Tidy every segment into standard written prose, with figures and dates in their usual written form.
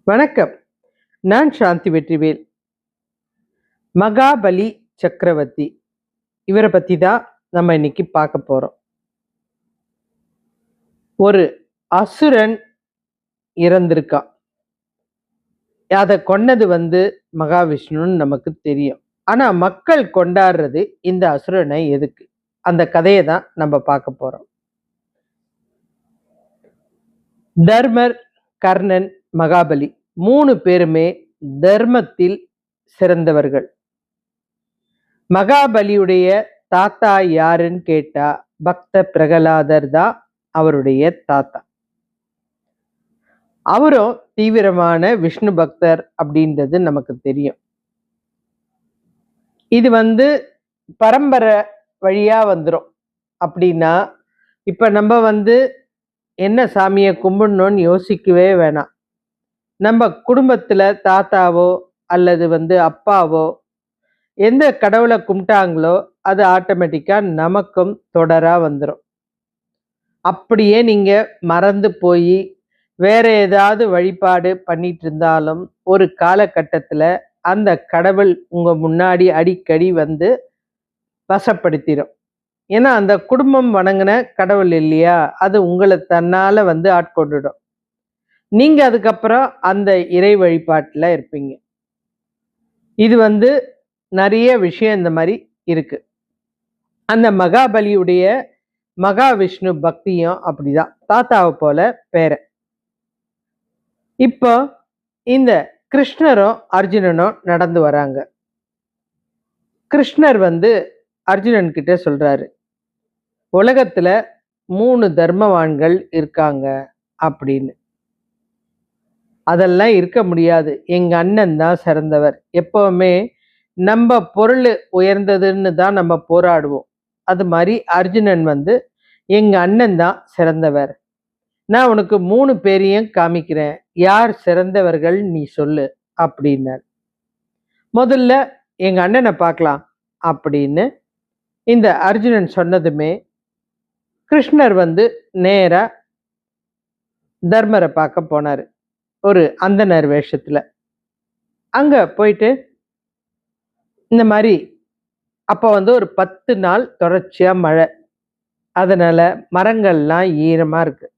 வணக்கம். நான் சாந்தி வெற்றிவேல். மகாபலி சக்கரவர்த்தி இவரை பத்தி தான் நம்ம இன்னைக்கு பார்க்க போறோம். ஒரு அசுரன் இறந்திருக்கான். அதை கொன்னது மகாவிஷ்ணுன்னு நமக்கு தெரியும். ஆனா மக்கள் கொண்டாடுறது இந்த அசுரனை எதுக்கு? அந்த கதையை தான் நம்ம பார்க்க போறோம். தர்மர், கர்ணன், மகாபலி 3 பேருமே தர்மத்தில் சிறந்தவர்கள். மகாபலியுடைய தாத்தா யாருன்னு கேட்டா பக்த பிரகலாதர் தான் அவருடைய தாத்தா. அவரும் தீவிரமான விஷ்ணு பக்தர் அப்படின்றது நமக்கு தெரியும். இது பரம்பரை வழியா வந்துடும். அப்படின்னா இப்ப நம்ம என்ன சாமியை கும்பிடணும்னு யோசிக்கவே வேணாம். நம்ம குடும்பத்துல தாத்தாவோ அல்லது அப்பாவோ எந்த கடவுளை கும்பிட்டாங்களோ அது ஆட்டோமேட்டிக்கா நமக்கும் தொடரா வந்துடும். அப்படியே நீங்க மறந்து போய் வேற ஏதாவது வழிபாடு பண்ணிட்டு இருந்தாலும் ஒரு காலகட்டத்துல அந்த கடவுள் உங்க முன்னாடி அடிக்கடி வசப்படுத்திடும். ஏன்னா அந்த குடும்பம் வணங்கின கடவுள் இல்லையா, அது உங்களை தன்னால ஆட்கொண்டுடும். நீங்க அதுக்கப்புறம் அந்த இறை வழிபாட்டுல இருப்பீங்க. இது நிறைய விஷயம் இந்த மாதிரி இருக்கு. அந்த மகாபலியுடைய மகாவிஷ்ணு பக்தியும் அப்படிதான், தாத்தாவை போல பேர. இப்போ இந்த கிருஷ்ணரும் அர்ஜுனனும் நடந்து வராங்க. கிருஷ்ணர் அர்ஜுனன் கிட்ட சொல்றாரு, உலகத்துல 3 தர்மவான்கள் இருக்காங்க அப்படின்னு. அதெல்லாம் இருக்க முடியாது, எங்க அண்ணன் தான் சிறந்தவர். எப்பவுமே நம்ம பொருள் உயர்ந்ததுன்னு தான் நம்ம போராடுவோம். அது மாதிரி அர்ஜுனன் எங்க அண்ணன் தான் சிறந்தவர். நான் உனக்கு 3 பேரையும் காமிக்கிறேன், யார் சிறந்தவர்கள் நீ சொல்லு அப்படின்னார். முதல்ல எங்க அண்ணனை பார்க்கலாம் அப்படின்னு இந்த அர்ஜுனன் சொன்னதுமே கிருஷ்ணர் நேரா தர்மரை பார்க்க போனாரு, ஒரு அந்தனர் வேஷத்துல. அங்க போயிட்டு இந்த மாதிரி அப்போ ஒரு 10 நாள் தொடர்ச்சியா மழை. அதனால மரங்கள்லாம் ஈரமா இருக்கு.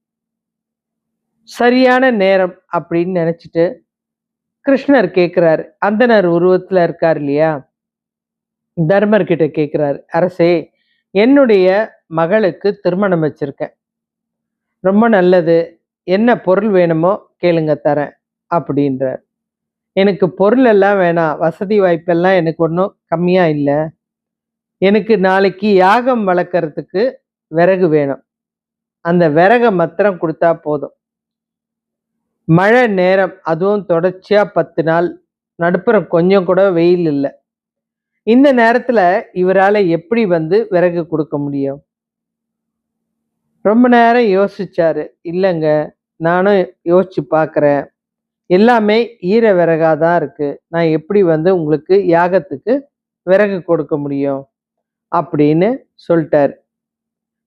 சரியான நேரம் அப்படின்னு நினைச்சிட்டு கிருஷ்ணர் கேட்கிறாரு, அந்தனர் உருவத்துல இருக்கார் இல்லையா, தர்மர் கிட்ட கேட்கிறாரு, அரசே, என்னுடைய மகளுக்கு திருமணம் வச்சிருக்கேன், ரொம்ப நல்லது, என்ன பொருள் வேணுமோ கேளுங்க தரேன் அப்படின்றார். எனக்கு பொருள் எல்லாம் வேணாம், வசதி வாய்ப்பெல்லாம் எனக்கு ஒன்றும் கம்மியா இல்லை, எனக்கு நாளைக்கு யாகம் வளர்க்கறதுக்கு விறகு வேணும், அந்த விறகை மாத்திரம் கொடுத்தா போதும். மழை நேரம், அதுவும் தொடர்ச்சியா 10 நாள், நடுப்புறம் கொஞ்சம் கூட வெயில் இல்லை. இந்த நேரத்துல இவரால எப்படி விறகு கொடுக்க முடியும்? ரொம்ப நேரம் யோசிச்சாரு. இல்லைங்க, நானும் யோசிச்சு பார்க்குறேன், எல்லாமே ஈர விறகாதான் இருக்கு, நான் எப்படி உங்களுக்கு யாகத்துக்கு விறகு கொடுக்க முடியும் அப்படின்னு சொல்லிட்டாரு.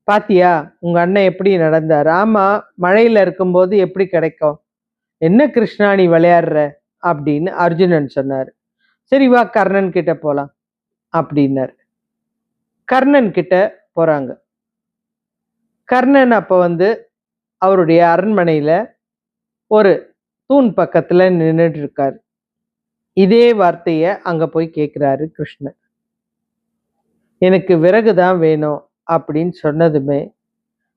பாத்தியா உங்க அண்ணன் எப்படி நடந்தார்? ஆமா, மழையில இருக்கும்போது எப்படி கிடைக்கும்? என்ன கிருஷ்ணா நீ விளையாடுற அப்படின்னு அர்ஜுனன் சொன்னார். சரி வா கர்ணன் கிட்ட போலாம் அப்படின்னாரு. கர்ணன் கிட்ட போறாங்க. கர்ணன் அப்ப அவருடைய அரண்மனையில ஒரு தூண் பக்கத்துல நின்றுட்டு இருக்காரு. இதே வார்த்தைய அங்க போய் கேட்கிறாரு கிருஷ்ணன். எனக்கு விறகுதான் வேணும் அப்படின்னு சொன்னதுமே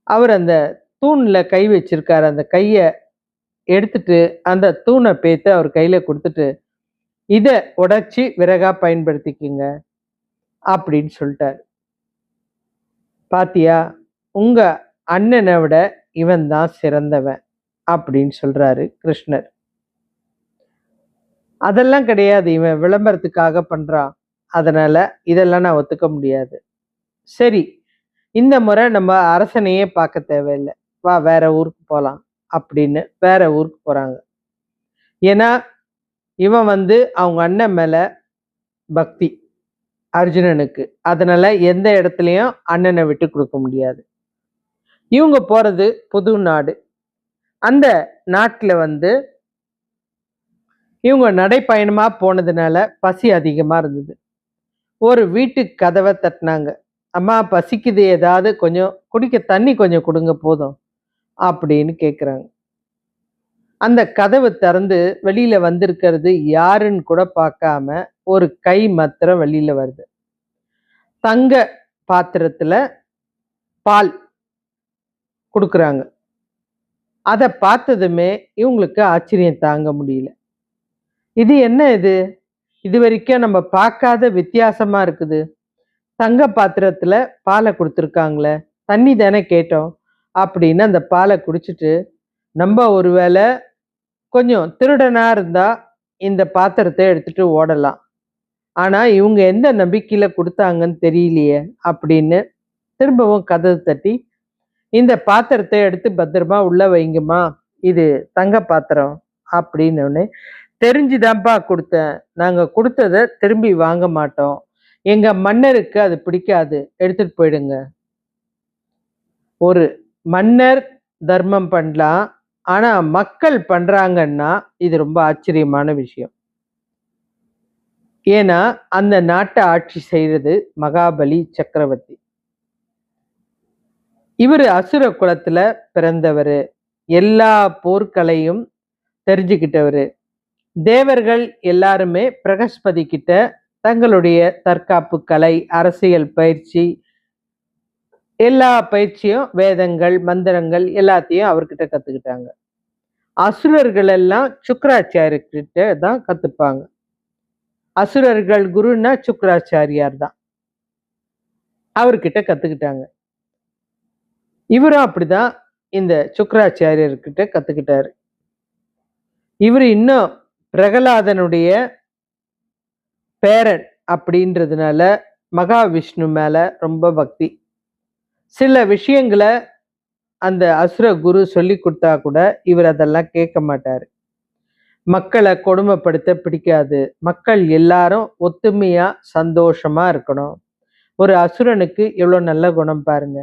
அவர் அந்த தூண்ல கை வச்சிருக்காரு. அந்த கைய எடுத்துட்டு அந்த தூணை பேத்து அவர் கையில கொடுத்துட்டு, இதை உடைச்சி விறகா பயன்படுத்திக்குங்க அப்படின்னு சொல்லிட்டாரு. பாத்தியா, உங்க அண்ணனை விட இவன் தான் சிறந்தவன் அப்படின்னு சொல்றாரு கிருஷ்ணர். அதெல்லாம் கிடையாது, இவன் விளம்பரத்துக்காக பண்றான், அதனால இதெல்லாம் நான் ஒத்துக்க முடியாது. சரி, இந்த முறை நம்ம அரசனையே பார்க்க தேவையில்லை, வா வேற ஊருக்கு போலாம் அப்படின்னு வேற ஊருக்கு போறாங்க. ஏன்னா இவன் அவங்க அண்ணன் மேல பக்தி அர்ஜுனனுக்கு, அதனால எந்த இடத்துலயும் அண்ணனை விட்டு கொடுக்க முடியாது. இவங்க போறது புது நாடு. அந்த நாட்டுல இவங்க நடைப்பயணமா போனதுனால பசி அதிகமா இருந்தது. ஒரு வீட்டு கதவை தட்டினாங்க. அம்மா பசிக்குது, ஏதாவது கொஞ்சம் குடிக்க தண்ணி கொஞ்சம் கொடுங்க போதும் அப்படின்னு கேட்குறாங்க. அந்த கதவு திறந்து வெளியில வந்திருக்கிறது யாருன்னு கூட பார்க்காம ஒரு கை மாத்திரம் வெளியில வருது. தங்க பாத்திரத்துல பால் கொடுக்குறாங்க. அதை பார்த்ததுமே இவங்களுக்கு ஆச்சரியம் தாங்க முடியல. இது என்ன இது? இது வரைக்கும் நம்ம பார்க்காத வித்தியாசமா இருக்குது. தங்க பாத்திரத்துல பாலை கொடுத்துருக்காங்களே, தண்ணி தானே கேட்டோம் அப்படின்னு அந்த பாலை குடிச்சிட்டு, நம்ம ஒருவேளை கொஞ்சம் திருடனா இருந்தா இந்த பாத்திரத்தை எடுத்துட்டு ஓடலாம். ஆனா இவங்க எந்த நம்பிக்கையில கொடுத்தாங்கன்னு தெரியலையே அப்படின்னு திரும்பவும் கதவு தட்டி, இந்த பாத்திரத்தை எடுத்து பத்திரமா உள்ள வைங்கம்மா, இது தங்க பாத்திரம் அப்படின்னு. தெரிஞ்சுதான்ப்பா கொடுத்தேன், நாங்க கொடுத்ததை திரும்பி வாங்க மாட்டோம், எங்க மன்னருக்கு அது பிடிக்காது, எடுத்துட்டு போயிடுங்க. ஒரு மன்னர் தர்மம் பண்ணலாம், ஆனா மக்கள் பண்றாங்கன்னா இது ரொம்ப ஆச்சரியமான விஷயம். ஏன்னா அந்த நாட்டை ஆட்சி செய்யறது மகாபலி சக்கரவர்த்தி. இவர் அசுர குலத்துல பிறந்தவர், எல்லா போர்களையும் தெரிஞ்சுக்கிட்டவர். தேவர்கள் எல்லாருமே பிரகஸ்பதி கிட்ட தங்களுடைய தற்காப்பு கலை, அரசியல் பயிற்சி, எல்லா பயிற்சியும், வேதங்கள், மந்திரங்கள் எல்லாத்தையும் அவர்கிட்ட கத்துக்கிட்டாங்க. அசுரர்கள் எல்லாம் சுக்கராச்சாரியர்கிட்ட தான் கத்துப்பாங்க. அசுரர்கள் குருன்னா சுக்கராச்சாரியார் தான், அவர்கிட்ட கத்துக்கிட்டாங்க. இவரும் அப்படிதான் இந்த சுக்கராச்சாரியர்கிட்ட கத்துக்கிட்டாரு. இவர் இன்னும் பிரகலாதனுடைய பேரன் அப்படின்றதுனால மகாவிஷ்ணு மேல ரொம்ப பக்தி. சில விஷயங்களை அந்த அசுர குரு சொல்லி கொடுத்தா கூட இவர் அதெல்லாம் கேட்க மாட்டாரு. மக்களை கொடுமைப்படுத்த பிடிக்காது. மக்கள் எல்லாரும் ஒத்துமையா சந்தோஷமா இருக்கணும். ஒரு அசுரனுக்கு எவ்வளவு நல்ல குணம் பாருங்க.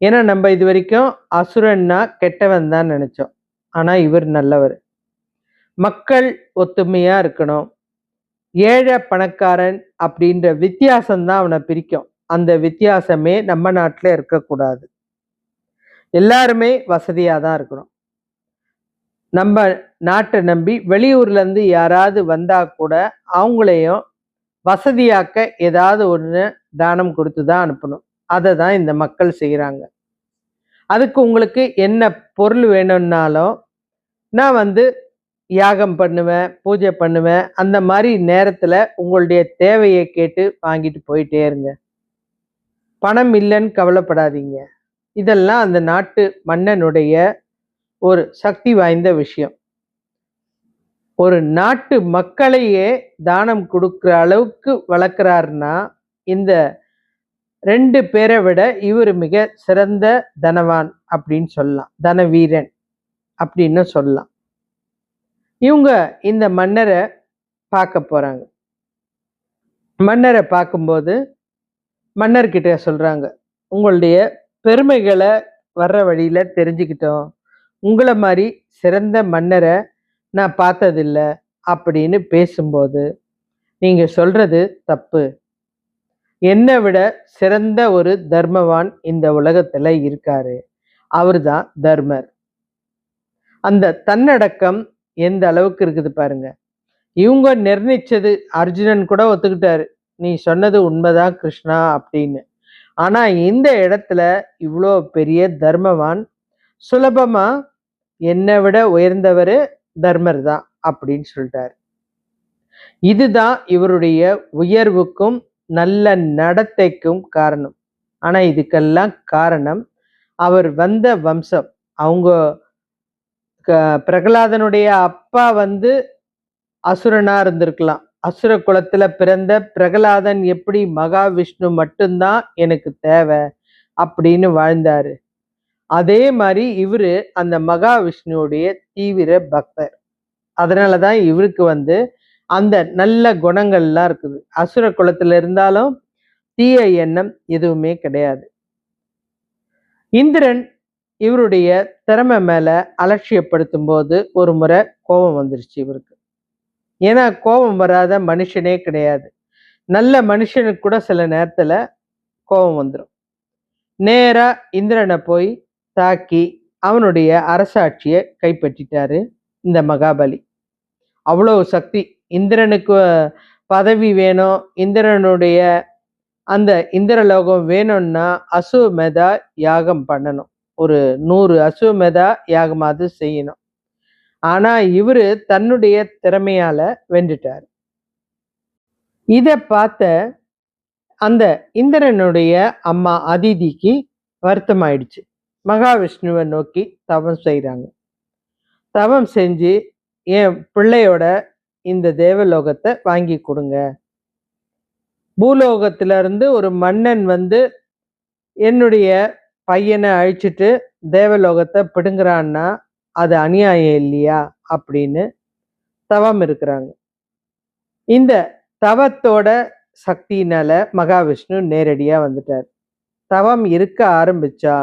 ஏன்னா நம்ம இது வரைக்கும் அசுரன்னா கெட்டவன் தான் நினைச்சோம். ஆனா இவர் நல்லவர். மக்கள் ஒத்துமையா இருக்கணும். ஏழை பணக்காரன் அப்படின்ற வித்தியாசம்தான் அவனை பிரிக்கும். அந்த வித்தியாசமே நம்ம நாட்டில் இருக்கக்கூடாது. எல்லாருமே வசதியா தான் இருக்கணும். நம்ம நாட்டை நம்பி வெளியூர்ல இருந்து யாராவது வந்தா கூட அவங்களையும் வசதியாக்க ஏதாவது ஒன்று தானம் கொடுத்து தான் அனுப்பணும். அதை தான் இந்த மக்கள் செய்கிறாங்க. அதுக்கு உங்களுக்கு என்ன பொருள் வேணும்னாலும் நான் யாகம் பண்ணுவேன், பூஜை பண்ணுவேன். அந்த மாதிரி நேரத்தில் உங்களுடைய தேவையை கேட்டு வாங்கிட்டு போயிட்டே இருங்க. பணம் இல்லைன்னு கவலைப்படாதீங்க. இதெல்லாம் அந்த நாட்டு மன்னனுடைய ஒரு சக்தி வாய்ந்த விஷயம். ஒரு நாட்டு மக்களையே தானம் கொடுக்குற அளவுக்கு வளர்க்குறாருன்னா இந்த 2 பேரை விட இவர் மிக சிறந்த தனவான் அப்படின்னு சொல்லலாம், தனவீரன் அப்படின்னு சொல்லலாம். இவங்க இந்த மன்னரை பார்க்க போறாங்க. மன்னரை பார்க்கும்போது மன்னர்கிட்ட சொல்றாங்க, உங்களுடைய பெருமைகளை வர்ற வழியில தெரிஞ்சுக்கிட்டோம். உங்களை மாதிரி சிறந்த மன்னரை நான் பார்த்ததில்ல அப்படின்னு பேசும்போது, நீங்க சொல்றது தப்பு. என்னை விட சிறந்த ஒரு தர்மவான் இந்த உலகத்துல இருக்காரு. அவர்தான் தர்மர். அந்த தன்னடக்கம் எந்த அளவுக்கு இருக்குது பாருங்க. இவங்க நிர்ணயிச்சது அர்ஜுனன் கூட ஒத்துக்கிட்டாரு, நீ சொன்னது உண்மைதான் கிருஷ்ணா அப்படின்னு. ஆனா இந்த இடத்துல இவ்வளோ பெரிய தர்மவான் சுலபமா என்னை விட உயர்ந்தவர் தர்மர் தான் அப்படின்னு சொல்லிட்டாரு. இதுதான் இவருடைய உயர்வுக்கும் நல்ல நடத்தைக்கும் காரணம். ஆனா இதுக்கெல்லாம் காரணம் அவர் வந்த வம்சம். அவங்க பிரகலாதனுடைய அப்பா அசுரனா இருந்திருக்கலாம். அசுர குலத்துல பிறந்த பிரகலாதன் எப்படி மகாவிஷ்ணு மட்டும்தான் எனக்கு தேவை அப்படின்னு வாழ்ந்தாரு, அதே மாதிரி இவரு அந்த மகாவிஷ்ணுவுடைய தீவிர பக்தர். அதனாலதான் இவருக்கு அந்த நல்ல குணங்கள்லாம் இருக்குது. அசுர குலத்துல இருந்தாலும் தீய எண்ணம் எதுவுமே கிடையாது. இந்திரன் இவருடைய திறமை மேல அலட்சியப்படுத்தும் போது ஒரு முறை கோபம் வந்துருச்சு இவருக்கு. ஏன்னா கோபம் வராத மனுஷனே கிடையாது. நல்ல மனுஷனுக்கு கூட சில நேரத்துல கோபம் வந்துடும். நேரா இந்திரனை போய் தாக்கி அவனுடைய அரசாட்சியை கைப்பற்றிட்டாரு இந்த மகாபலி. அவ்வளவு சக்தி. இந்திரனுக்கு பதவி வேணும், இந்திரனுடைய அந்த இந்திரலோகம் வேணும்னா அசுவமேதா யாகம் பண்ணணும். ஒரு 100 அசுவமேதா யாகமாவது செய்யணும். ஆனா இவரு தன்னுடைய திறமையால வென்றுட்டார். இத பார்த்த அந்த இந்திரனுடைய அம்மா அதிதிக்கு வருத்தம் ஆயிடுச்சு. மகாவிஷ்ணுவை நோக்கி தவம் செய்றாங்க. தவம் செஞ்சு என் பிள்ளையோட இந்த தேவலோகத்தை வாங்கி கொடுங்க. பூலோகத்துல இருந்து ஒரு மன்னன் வந்து என்னுடைய பையனை அழிச்சிட்டு தேவலோகத்தை பிடுங்குறான்னா அது அநியாயம் இல்லையா அப்படின்னு தவம் இருக்கிறாங்க. இந்த தவத்தோட சக்தியினால மகாவிஷ்ணு நேரடியா வந்துட்டார். தவம் இருக்க ஆரம்பிச்சா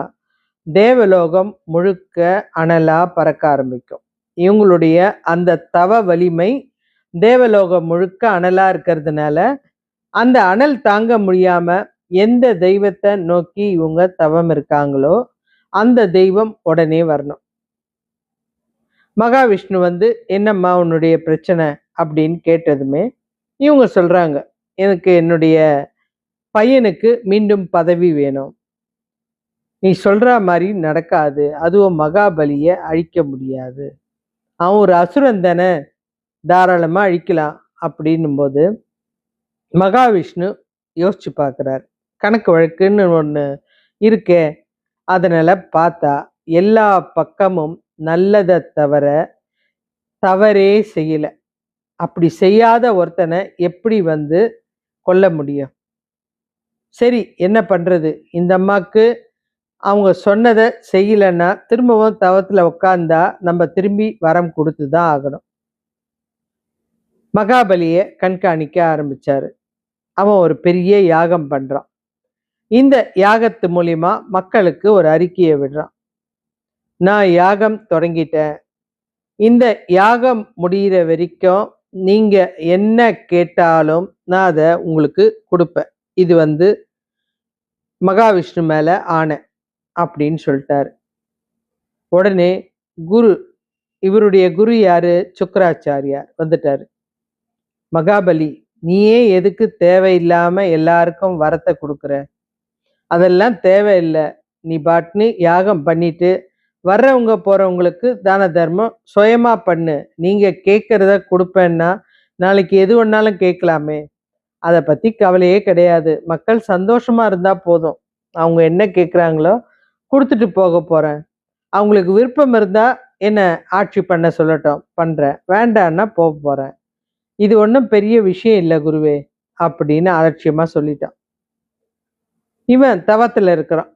தேவலோகம் முழுக்க அனலா பறக்க ஆரம்பிக்கும். இவங்களுடைய அந்த தவ வலிமை தேவலோகம் முழுக்க அனலா இருக்கிறதுனால அந்த அனல் தாங்க முடியாம எந்த தெய்வத்தை நோக்கி இவங்க தவம் இருக்காங்களோ அந்த தெய்வம் உடனே வரணும். மகாவிஷ்ணு வந்து என்னம்மா உன்னுடைய பிரச்சனை அப்படின்னு கேட்டதுமே இவங்க சொல்றாங்க, எனக்கு என்னுடைய பையனுக்கு மீண்டும் பதவி வேணும். நீ சொல்ற மாதிரி நடக்காது, அதுவும் மகாபலியை அழிக்க முடியாது, அவன் ஒரு அசுரன் தானே, தாராளமா அழிக்கலாம் அப்படின்னும் போது மகாவிஷ்ணு யோசிச்சு பார்க்குறார். கணக்கு வழக்குன்னு ஒன்று இருக்கே, அதனால பார்த்தா எல்லா பக்கமும் நல்லதை தவிர தவறே செய்யல. அப்படி செய்யாத ஒருத்தனை எப்படி வந்து கொல்ல முடியும்? சரி, என்ன பண்றது? இந்த அம்மாக்கு அவங்க சொன்னதை செய்யலைன்னா திரும்பவும் தவத்துல உட்கார்ந்தா நம்ம திரும்பி வரம் கொடுத்து தான் ஆகணும். மகாபலியை கண்காணிக்க ஆரம்பிச்சாரு. அவன் ஒரு பெரிய யாகம் பண்றான். இந்த யாகத்து மூலியமா மக்களுக்கு ஒரு அறிக்கையை விடுறான். நான் யாகம் தொடங்கிட்டேன், இந்த யாகம் முடிகிற வரைக்கும் நீங்க என்ன கேட்டாலும் நான் அதை உங்களுக்கு கொடுப்பேன். இது வந்து மகாவிஷ்ணு மேல ஆணை அப்படின்னு சொல்லிட்டாரு. உடனே குரு, இவருடைய குரு யாரு, சுக்கராச்சாரியார் வந்துட்டாரு. மகாபலி, நீயே எதுக்கு தேவையில்லாம எல்லாருக்கும் வரத்தை கொடுக்குற? அதெல்லாம் தேவையில்லை. நீ பாட்னு யாகம் பண்ணிட்டு வர்றவங்க போறவங்களுக்கு தான தர்மம் சுயமா பண்ணு. நீங்க கேட்கறத கொடுப்பேன்னா நாளைக்கு எது ஒன்னாலும் கேட்கலாமே, அதை பத்தி கவலையே கிடையாது. மக்கள் சந்தோஷமா இருந்தா போதும். அவங்க என்ன கேட்குறாங்களோ கொடுத்துட்டு போக போறேன். அவங்களுக்கு விருப்பம் இருந்தா என்ன ஆட்சி பண்ண சொல்லட்டும், பண்றேன். வேண்டான்னா போக போறேன். இது ஒன்றும் பெரிய விஷயம் இல்லை குருவே அப்படின்னு அலட்சியமா சொல்லிட்டான். இவன் தவத்துல இருக்கிறான்.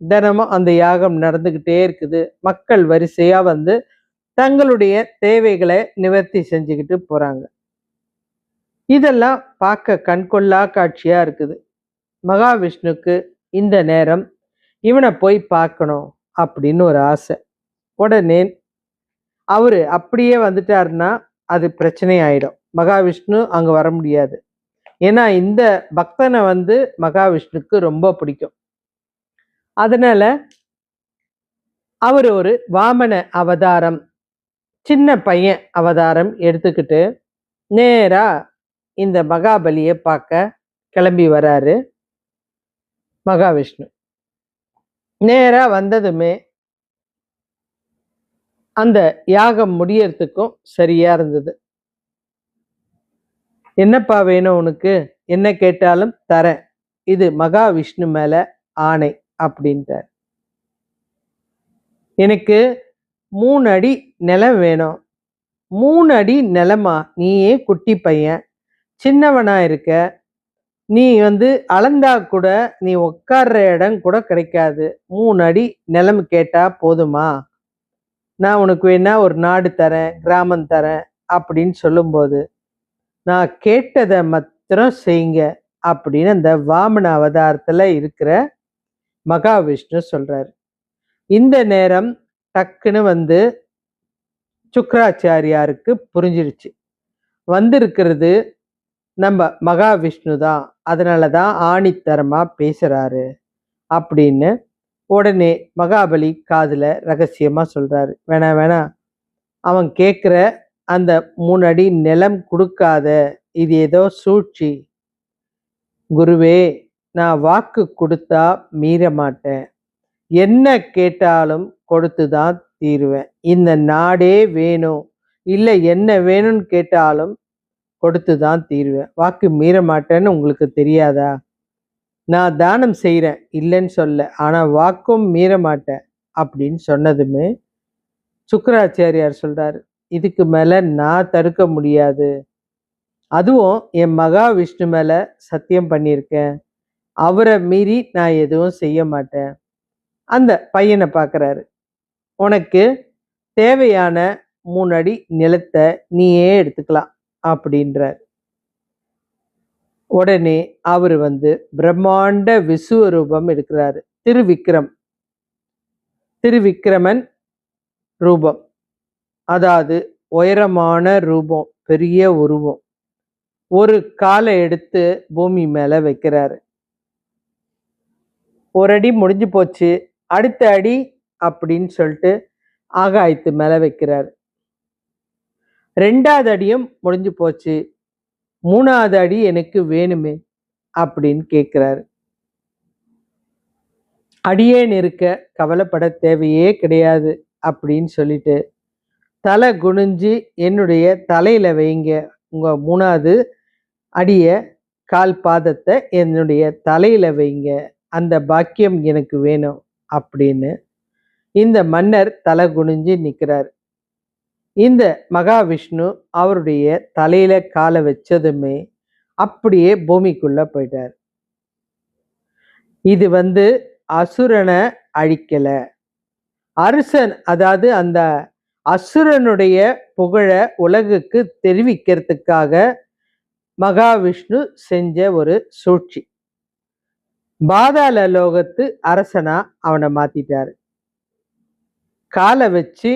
தினமும் அந்த யாகம் நடந்துகிட்டே இருக்குது. மக்கள் வரிசையா வந்து தங்களுடைய தேவைகளை நிவர்த்தி செஞ்சுக்கிட்டு போறாங்க. இதெல்லாம் பார்க்க கண்கொள்ளா காட்சியா இருக்குது. மகாவிஷ்ணுக்கு இந்த நேரம் இவனை போய் பார்க்கணும் அப்படின்னு ஒரு ஆசை. உடனே அவரு அப்படியே வந்துட்டாருன்னா அது பிரச்சனை ஆயிடும். மகாவிஷ்ணு அங்க வர முடியாது. ஏன்னா இந்த பக்தனை வந்து மகாவிஷ்ணுக்கு ரொம்ப பிடிக்கும். அதனால அவர் ஒரு வாமன அவதாரம், சின்ன பையன் அவதாரம் எடுத்துக்கிட்டு நேரா இந்த மகாபலியை பார்க்க கிளம்பி வராரு. மகாவிஷ்ணு நேரா வந்ததுமே அந்த யாகம் முடியறதுக்கும் சரியா இருந்தது. என்னப்பா வேணும் உனக்கு? என்ன கேட்டாலும் தரேன், இது மகாவிஷ்ணு மேல ஆணை அப்படின்ட்டார். எனக்கு 3 அடி நிலம் வேணும். 3 அடி நிலமா? நீயே குட்டி பையன், சின்னவனா இருக்க, நீ வந்து அளந்தா கூட நீ உட்கார்ற இடம் கூட கிடைக்காது. 3 அடி நிலம் கேட்டா போதுமா? நான் உனக்கு வேணா ஒரு நாடு தரேன், கிராமம் தரேன் அப்படின்னு சொல்லும்போது, நான் கேட்டதை மாத்திரம் செய்யுங்க அப்படின்னு அந்த வாமன அவதாரத்துல இருக்கிற மகாவிஷ்ணு சொல்றாரு. இந்த நேரம் டக்குன்னு வந்து சுக்கராச்சாரியாருக்கு புரிஞ்சிருச்சு. வந்திருக்கிறது நம்ம மகாவிஷ்ணு தான், அதனால தான் ஆணித்தரமா பேசுறாரு அப்படின்னு உடனே மகாபலி காதுல ரகசியமா சொல்றாரு. வேணாம் வேணாம், அவன் கேட்குற அந்த 3 அடி நிலம் கொடுக்காத, இது ஏதோ சூழ்ச்சி. குருவே, நான் வாக்கு கொடுத்தா மீற மாட்டேன். என்ன கேட்டாலும் கொடுத்து தான் தீருவேன். இந்த நாடே வேணும், இல்லை என்ன வேணும்னு கேட்டாலும் கொடுத்து தான் தீருவேன். வாக்கு மீற மாட்டேன்னு உங்களுக்கு தெரியாதா? நான் தானம் செய்கிறேன், இல்லைன்னு சொல்ல, ஆனால் வாக்கும் மீற மாட்டேன் அப்படின்னு சொன்னதுமே சுக்கராச்சாரியார் சொல்றாரு, இதுக்கு மேலே நான் தடுக்க முடியாது. அதுவும் என் மகாவிஷ்ணு மேலே சத்தியம் பண்ணியிருக்கேன், அவரை மீறி நான் எதுவும் செய்ய மாட்டேன். அந்த பையனை பார்க்குறாரு. உனக்கு தேவையான 3 அடி நிலத்தை நீயே எடுத்துக்கலாம் அப்படின்றார். உடனே அவர் பிரம்மாண்ட விஸ்வரூபம் எடுக்கிறாரு. திருவிக்கிரமன் ரூபம், அதாவது உயரமான ரூபம், பெரிய உருவம். ஒரு காலை எடுத்து பூமி மேல வைக்கிறாரு. ஒரு அடி முடிஞ்சு போச்சு, அடுத்த அடி அப்படின்னு சொல்லிட்டு ஆகாயத்து மேல வைக்கிறாரு. 2வது அடியும் முடிஞ்சு போச்சு, 3வது அடி எனக்கு வேணுமே அப்படின்னு கேட்கிறாரு. அடியேன் இருக்க கவலைப்பட தேவையே கிடையாது அப்படின்னு சொல்லிட்டு தலை குனிஞ்சு என்னுடைய தலையில வைங்க, உங்க 3வது அடிய கால் பாதத்தை என்னுடைய தலையில வைங்க, அந்த பாக்கியம் எனக்கு வேணும் அப்படின்னு இந்த மன்னர் தலை குனிஞ்சு நிற்கிறார். இந்த மகாவிஷ்ணு அவருடைய தலையில காலை வச்சதுமே அப்படியே பூமிக்குள்ள போயிட்டார். இது அசுரனை அழிக்கல, அரசன், அதாவது அந்த அசுரனுடைய புகழ உலகுக்கு தெரிவிக்கிறதுக்காக மகாவிஷ்ணு செஞ்ச ஒரு சூழ்ச்சி. பாதாள லோகத்து அரசனா அவனை மாத்திட்டாரு. காலை வச்சு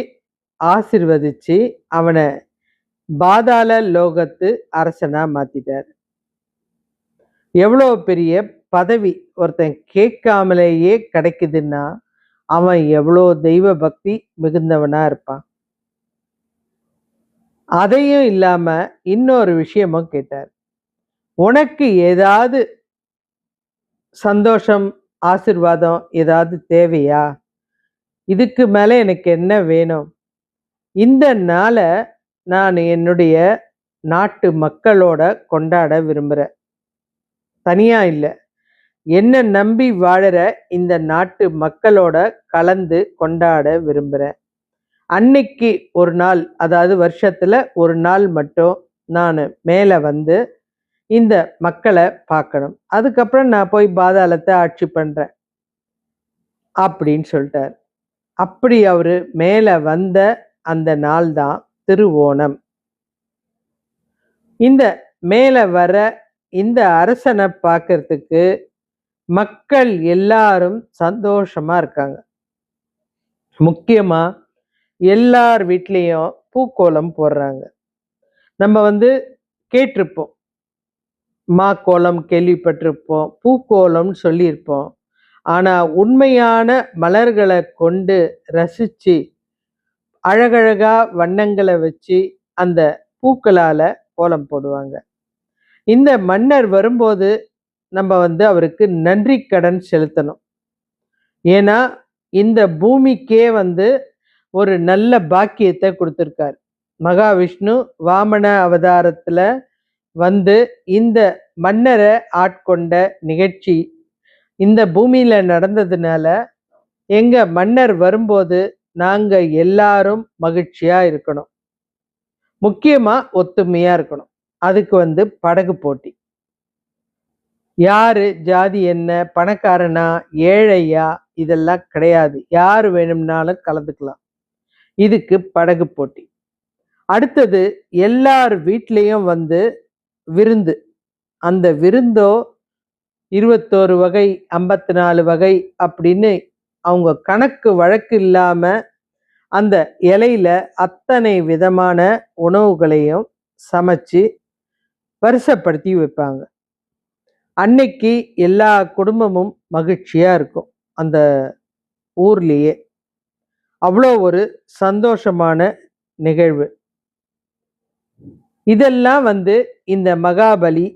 ஆசிர்வதிச்சு அவனை பாதாள லோகத்து அரசனா மாத்திட்டாரு. எவ்வளோ பெரிய பதவி ஒருத்தன் கேட்காமலேயே கிடைக்குதுன்னா அவன் எவ்வளோ தெய்வ பக்தி மிகுந்தவனா இருப்பான். அதையும் இல்லாம இன்னொரு விஷயமும் கேட்டார். உனக்கு ஏதாவது சந்தோஷம், ஆசிர்வாதம் ஏதாவது தேவையா? இதுக்கு மேல எனக்கு என்ன வேணும்? இந்த நாளை நான் என்னுடைய நாட்டு மக்களோட கொண்டாட விரும்புகிறேன், தனியா இல்லை, என்ன நம்பி வாழற இந்த நாட்டு மக்களோட கலந்து கொண்டாட விரும்புகிறேன். அன்னைக்கு ஒரு நாள், அதாவது வருஷத்துல ஒரு நாள் மட்டும் நான் மேலே இந்த மக்களை பார்க்கணும், அதுக்கப்புறம் நான் போய் பாதாளத்தை ஆட்சி பண்றேன் அப்படின்னு சொல்லிட்டார். அப்படி அவரு மேலே வந்த அந்த நாள் தான் திருவோணம். இந்த மேலே வர இந்த அரசனை பார்க்கறதுக்கு மக்கள் எல்லாரும் சந்தோஷமா இருக்காங்க. முக்கியமா எல்லார் வீட்லேயும் பூக்கோலம் போடுறாங்க. நம்ம கேட்டிருப்போம், மாக்கோலம் கேள்விப்பட்டிருப்போம், பூக்கோலம்னு சொல்லியிருப்போம். ஆனால் உண்மையான மலர்களை கொண்டு ரசித்து அழகழகா வண்ணங்களை வச்சு அந்த பூக்களால் கோலம் போடுவாங்க. இந்த மன்னர் வரும்போது நம்ம அவருக்கு நன்றி கடன் செலுத்தணும். ஏன்னா இந்த பூமிக்கே ஒரு நல்ல பாக்கியத்தை கொடுத்துருக்கார். மகாவிஷ்ணு வாமன அவதாரத்தில் இந்த மன்னரை ஆட்கொண்ட நிகழ்ச்சி இந்த பூமியில நடந்ததுனால எங்க மன்னர் வரும்போது நாங்க எல்லாரும் மகிழ்ச்சியா இருக்கணும், முக்கியமா ஒத்துமையா இருக்கணும். அதுக்கு படகு போட்டி. யாரு ஜாதி என்ன, பணக்காரனா ஏழையா, இதெல்லாம் கிடையாது, யாரு வேணும்னாலும் கலந்துக்கலாம். இதுக்கு படகு போட்டி. அடுத்தது எல்லார் வீட்லேயும் விருந்து. அந்த விருந்தோ 21 வகை 54 வகை அப்படின்னு அவங்க கணக்கு வழக்கு இல்லாம அந்த இலையில அத்தனை விதமான உணவுகளையும் சமைச்சு வருஷப்படுத்தி வைப்பாங்க. அன்னைக்கு எல்லா குடும்பமும் மகிழ்ச்சியா இருக்கும். அந்த ஊர்லயே அவ்வளோ ஒரு சந்தோஷமான நிகழ்வு. இதெல்லாம் வந்து இந்த மகாபலி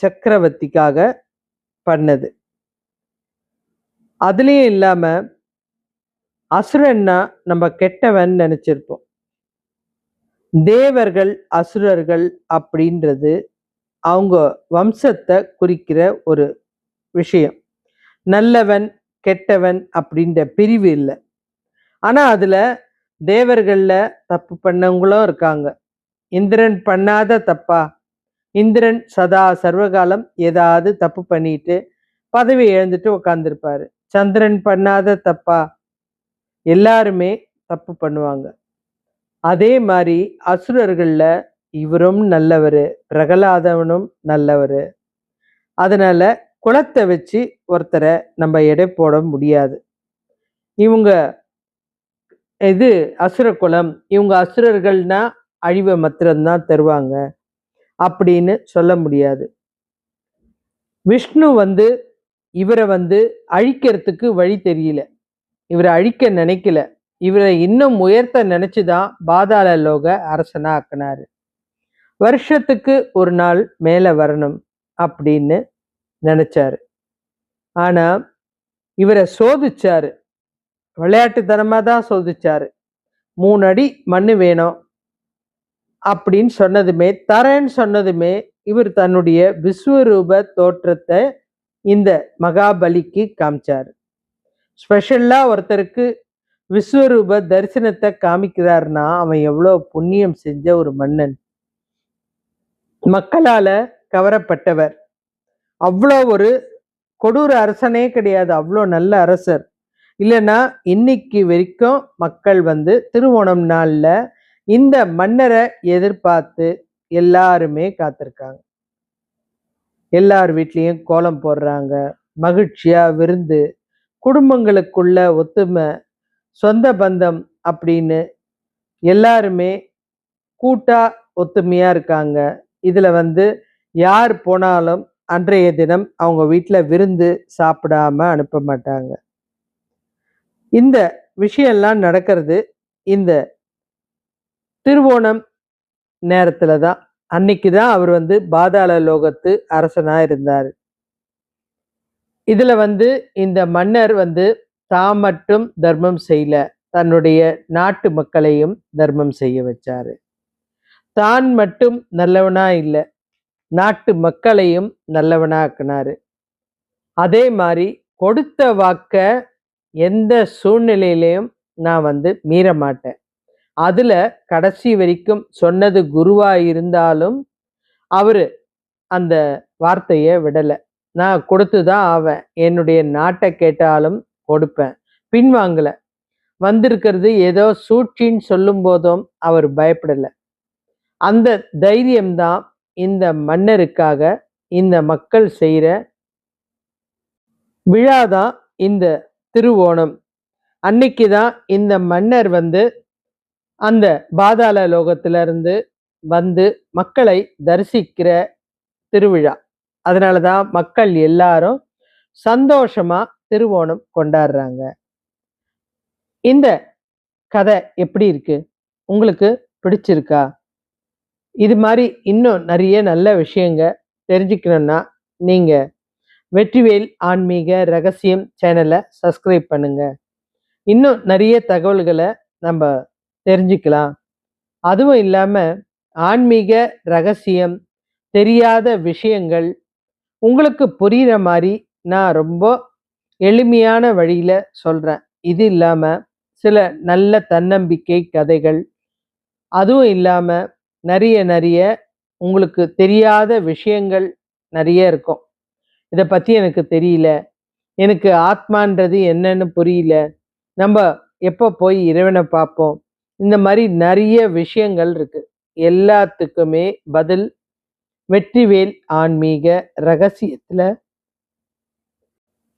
சக்கரவர்த்திக்காக பண்ணது. அதுலயும் இல்லாம அசுரன்னா நம்ம கெட்டவன் நினைச்சிருப்போம். தேவர்கள் அசுரர்கள் அப்படின்றது அவங்க வம்சத்தை குறிக்கிற ஒரு விஷயம். நல்லவன் கெட்டவன் அப்படின்ற பிரிவு இல்லை. ஆனா அதுல தேவர்கள்ல தப்பு பண்ணவங்களும் இருக்காங்க. இந்திரன் பண்ணாத தப்பா? இந்திரன் சதா சர்வகாலம் ஏதாவது தப்பு பண்ணிட்டு பதவி இழந்துட்டு உட்கார்ந்துருப்பாரு. சந்திரன் பண்ணாத தப்பா? எல்லாருமே தப்பு பண்ணுவாங்க. அதே மாதிரி அசுரர்கள்ல இவரும் நல்லவரு, பிரகலாதவனும் நல்லவரு. அதனால குலத்தை வச்சு ஒருத்தரை நம்ம எடை போட முடியாது. இவங்க இது அசுர குலம், இவங்க அசுரர்கள்னா அழிவை மாத்திரம்தான் தருவாங்க அப்படின்னு சொல்ல முடியாது. விஷ்ணு வந்து இவரை வந்து அழிக்கிறதுக்கு வழி தெரியல, இவரை அழிக்க நினைக்கல, இவரை இன்னும் உயர்த்த நினைச்சுதான் பாதாள லோக அரசனா ஆக்கினாரு. வருஷத்துக்கு ஒரு நாள் மேல வரணும் அப்படின்னு நினைச்சாரு. ஆனா இவரை சோதிச்சாரு, விளையாட்டுத்தனமா தான் சோதிச்சாரு. 3 அடி மண்ணு வேணும் அப்படின்னு சொன்னதுமே, தரேன்னு சொன்னதுமே, இவர் தன்னுடைய விஸ்வரூப தோற்றத்தை இந்த மகாபலிக்கு காமிச்சாரு. ஸ்பெஷல்லா ஒருத்தருக்கு விஸ்வரூப தரிசனத்தை காமிக்கிறாருன்னா அவன் எவ்வளவு புண்ணியம் செஞ்ச ஒரு மன்னன், மக்களால கவரப்பட்டவர். அவ்வளோ ஒரு கொடூர அரசனே கிடையாது, அவ்வளோ நல்ல அரசர். இல்லைன்னா இன்னைக்கு வரைக்கும் மக்கள் வந்து திருவோணம் நாள்ல இந்த மன்னரை எதிர்பார்த்து எல்லாருமே காத்திருக்காங்க. எல்லார் வீட்லயும் கோலம் போடுறாங்க, மகிழ்ச்சியா விருந்து, குடும்பங்களுக்குள்ள ஒத்துமை, சொந்த பந்தம் அப்படின்னு எல்லாருமே கூட்டா ஒத்துமையா இருக்காங்க. இதுல வந்து யார் போனாலும் அன்றைய தினம் அவங்க வீட்டுல விருந்து சாப்பிடாம அனுப்ப மாட்டாங்க. இந்த விஷயம்லாம் நடக்கிறது இந்த திருவோணம் நேரத்துலதான். அன்னைக்குதான் அவர் வந்து பாதாள லோகத்து அரசனா இருந்தார். இதுல வந்து இந்த மன்னர் வந்து தான் மட்டும் தர்மம் செய்யல, தன்னுடைய நாட்டு மக்களையும் தர்மம் செய்ய வச்சாரு. தான் மட்டும் நல்லவனா இல்லை, நாட்டு மக்களையும் நல்லவனா ஆக்கினாரு. அதே மாதிரி கொடுத்த வாக்க எந்த சூழ்நிலையிலையும் நான் வந்து மீற மாட்டேன். அதுல கடைசி வரைக்கும் சொன்னது குருவா இருந்தாலும் அவரு அந்த வார்த்தையை விடல. நான் கொடுத்துதான் ஆவேன், என்னுடைய நாட்டை கேட்டாலும் கொடுப்பேன், பின்வாங்கல. வந்திருக்கிறது ஏதோ சூழ்ச்சின்னு சொல்லும் போதும் அவர் பயப்படல. அந்த தைரியம்தான் இந்த மன்னருக்காக இந்த மக்கள் செய்யற விழாதான் இந்த திருவோணம். அன்னைக்குதான் இந்த மன்னர் வந்து அந்த பாதாள லோகத்துல இருந்து வந்து மக்களை தரிசிக்கிற திருவிழா. அதனாலதான் மக்கள் எல்லாரும் சந்தோஷமா திருவோணம் கொண்டாடுறாங்க. இந்த கதை எப்படி இருக்கு? உங்களுக்கு பிடிச்சிருக்கா? இது மாதிரி இன்னும் நிறைய நல்ல விஷயங்க தெரிஞ்சுக்கணும்னா நீங்க வெற்றிவேல் ஆன்மீக ரகசியம் சேனலை சப்ஸ்கிரைப் பண்ணுங்க. இன்னும் நிறைய தகவல்களை நம்ம தெரிஞ்சுக்கலாம். அதுவும் இல்லாம ஆன்மீக ரகசியம், தெரியாத விஷயங்கள் உங்களுக்கு புரியுற மாதிரி நான் ரொம்ப எளிமையான வழியில சொல்றேன். இது இல்லாம சில நல்ல தன்னம்பிக்கை கதைகள், அதுவும் இல்லாம நிறைய நிறைய உங்களுக்கு தெரியாத விஷயங்கள் நிறைய இருக்கும். இதை பத்தி எனக்கு தெரியல, எனக்கு ஆத்மான்றது என்னன்னு புரியல, நம்ம எப்போ போய் இறைவனை பார்ப்போம், இந்த மாதிரி நிறைய விஷயங்கள் இருக்கு. எல்லாத்துக்குமே பதில் வெற்றிவேல் ஆன்மீக ரகசியத்துல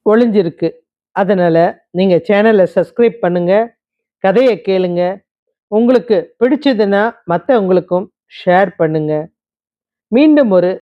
ஒளிஞ்சிருக்கு. அதனால நீங்க சேனலை சப்ஸ்கிரைப் பண்ணுங்க, கதையை கேளுங்க. உங்களுக்கு பிடிச்சதுன்னா மற்றவங்களுக்கும் ஷேர் பண்ணுங்க. மீண்டும் ஒரு